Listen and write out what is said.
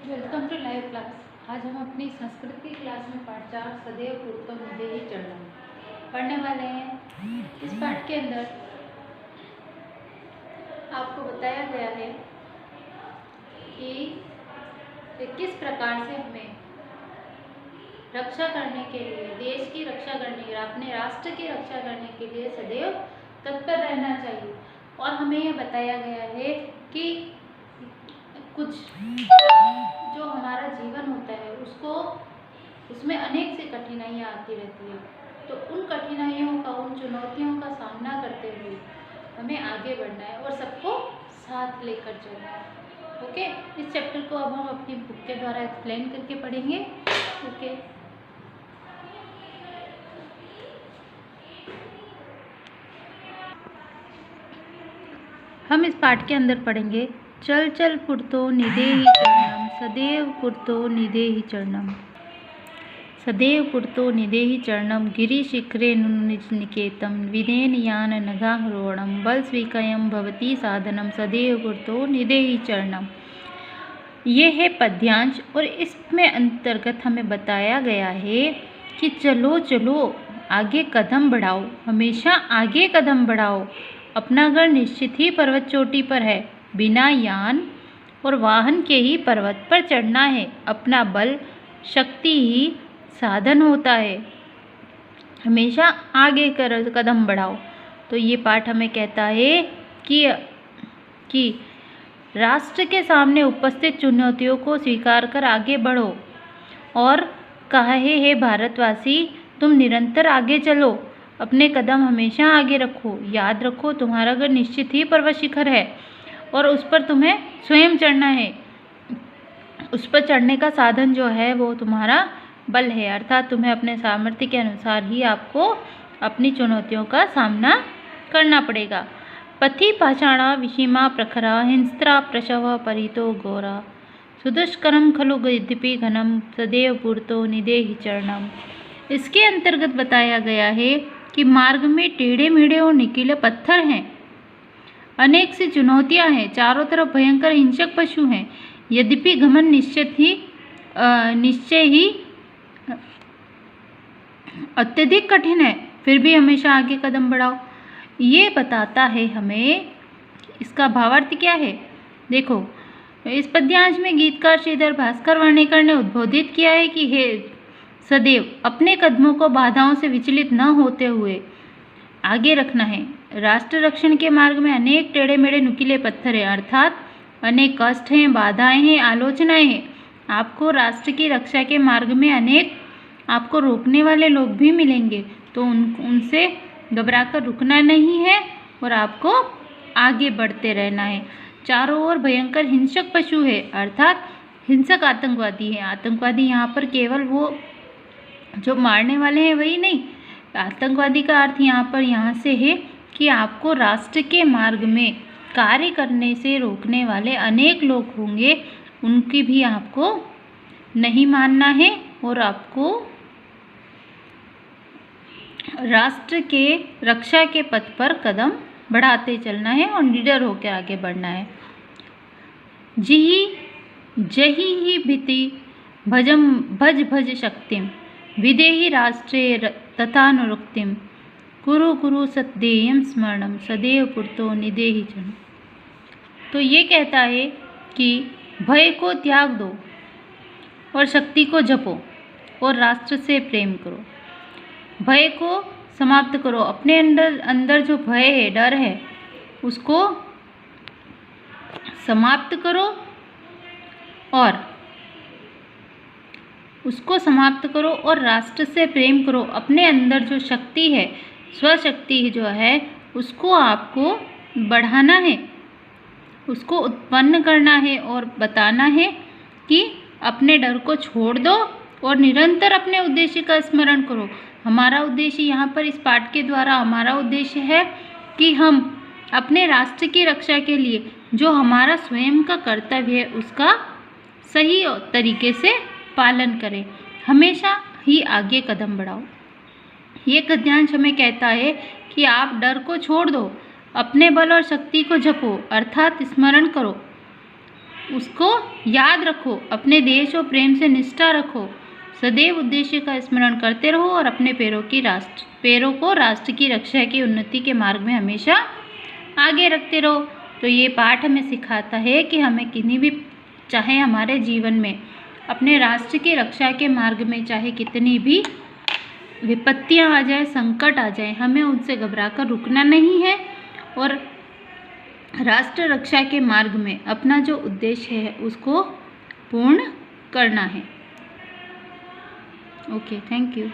Welcome to live class. आज हम अपनी संस्कृत की क्लास में पाठ 4 सदैव पूर्वतम विदेही चरणम पढ़ने वाले हैं। इस पाठ के अंदर आपको बताया गया है कि किस प्रकार से हमें रक्षा करने के लिए, देश की रक्षा करने के लिए, अपने राष्ट्र की रक्षा करने के लिए सदैव तत्पर रहना चाहिए। और हमें यह बताया गया है कि कुछ जो हमारा जीवन होता है उसमें अनेक सी कठिनाइयाँ आती रहती है। तो उन कठिनाइयों का, उन चुनौतियों का सामना करते हुए हमें आगे बढ़ना है और सबको साथ लेकर चलना है। ओके, इस चैप्टर को अब हम अपनी बुक के द्वारा एक्सप्लेन करके पढ़ेंगे। ओके, हम इस पाठ के अंदर पढ़ेंगे चल चल पुरतो निदेहि चरणम सदैव पुरतो निदेहि चरणम। सदैव पुरतो निदेहि चरणम गिरिशिखरे निकेतम विदेन यान नगारोहणम बल स्वीकयम भवती साधनम सदैव पुरतो निदेहि चरणम। ये है पद्यांश और इसमें अंतर्गत हमें बताया गया है कि चलो चलो आगे कदम बढ़ाओ, हमेशा आगे कदम बढ़ाओ। अपना घर निश्चित ही पर्वत चोटी पर है, बिना यान और वाहन के ही पर्वत पर चढ़ना है। अपना बल शक्ति ही साधन होता है, हमेशा आगे कदम बढ़ाओ। तो ये पाठ हमें कहता है कि राष्ट्र के सामने उपस्थित चुनौतियों को स्वीकार कर आगे बढ़ो और कहे हे भारतवासी, तुम निरंतर आगे चलो, अपने कदम हमेशा आगे रखो। याद रखो तुम्हारा घर निश्चित ही पर्वत शिखर है और उस पर तुम्हें स्वयं चढ़ना है। उस पर चढ़ने का साधन जो है वो तुम्हारा बल है, अर्थात तुम्हें अपने सामर्थ्य के अनुसार ही आपको अपनी चुनौतियों का सामना करना पड़ेगा। पथि पाषाणा विषीमा प्रखरा हिंस्त्रा प्रशव परितो घोरा सुदुष्करम खलु यद्यपि घनम सदैव पुरतो निदेहि चरणम। इसके अंतर्गत बताया गया है कि मार्ग में टेढ़े मेढ़े और नुकीले पत्थर हैं, अनेक सी चुनौतियां हैं, चारों तरफ भयंकर हिंसक पशु हैं। यद्यपि गमन निश्चय ही अत्यधिक कठिन है, फिर भी हमेशा आगे कदम बढ़ाओ। ये बताता है हमें, इसका भावार्थ क्या है। देखो, इस पद्यांश में गीतकार श्रीधर भास्कर वर्णिकर ने उद्बोधित किया है कि हे सदैव अपने कदमों को बाधाओं से विचलित न होते हुए आगे रखना है। राष्ट्र रक्षण के मार्ग में अनेक टेढ़े मेढ़े नुकीले पत्थर हैं, अर्थात अनेक कष्ट हैं, बाधाएं हैं, आलोचनाएं हैं। आपको राष्ट्र की रक्षा के मार्ग में अनेक आपको रोकने वाले लोग भी मिलेंगे, तो उनसे घबराकर रुकना नहीं है और आपको आगे बढ़ते रहना है। चारों ओर भयंकर हिंसक पशु है, अर्थात हिंसक आतंकवादी है। आतंकवादी यहाँ पर केवल वो जो मारने वाले हैं वही नहीं, आतंकवादी का अर्थ यहाँ से है कि आपको राष्ट्र के मार्ग में कार्य करने से रोकने वाले अनेक लोग होंगे, उनकी भी आपको नहीं मानना है और आपको राष्ट्र के रक्षा के पथ पर कदम बढ़ाते चलना है और निडर होकर आगे बढ़ना है। जही ही भीति भज शक्तिम विदेहि राष्ट्रे तथानुरुक्तिम कुरु कुरु सद्देयम स्मरणम सदैव पुरतो निदेहि चरणम। तो ये कहता है कि भय को त्याग दो और शक्ति को जपो और राष्ट्र से प्रेम करो। भय को समाप्त करो, अपने अंदर जो भय है, डर है, उसको समाप्त करो और राष्ट्र से प्रेम करो। अपने अंदर जो शक्ति है, स्वशक्ति जो है, उसको आपको बढ़ाना है, उसको उत्पन्न करना है और बताना है कि अपने डर को छोड़ दो और निरंतर अपने उद्देश्य का स्मरण करो। हमारा उद्देश्य यहाँ पर इस पाठ के द्वारा हमारा उद्देश्य है कि हम अपने राष्ट्र की रक्षा के लिए जो हमारा स्वयं का कर्तव्य है उसका सही तरीके से पालन करें, हमेशा ही आगे कदम बढ़ाओ। ये पद्यांश हमें कहता है कि आप डर को छोड़ दो, अपने बल और शक्ति को जपो, अर्थात स्मरण करो उसको याद रखो, अपने देश और प्रेम से निष्ठा रखो, सदैव उद्देश्य का स्मरण करते रहो और अपने पैरों को राष्ट्र की रक्षा की उन्नति के मार्ग में हमेशा आगे रखते रहो। तो ये पाठ हमें सिखाता है कि हमें किन्हीं भी, चाहे हमारे जीवन में अपने राष्ट्र की रक्षा के मार्ग में चाहे कितनी भी विपत्तियां आ जाए, संकट आ जाए, हमें उनसे घबराकर रुकना नहीं है और राष्ट्र रक्षा के मार्ग में अपना जो उद्देश्य है उसको पूर्ण करना है। Okay, thank you.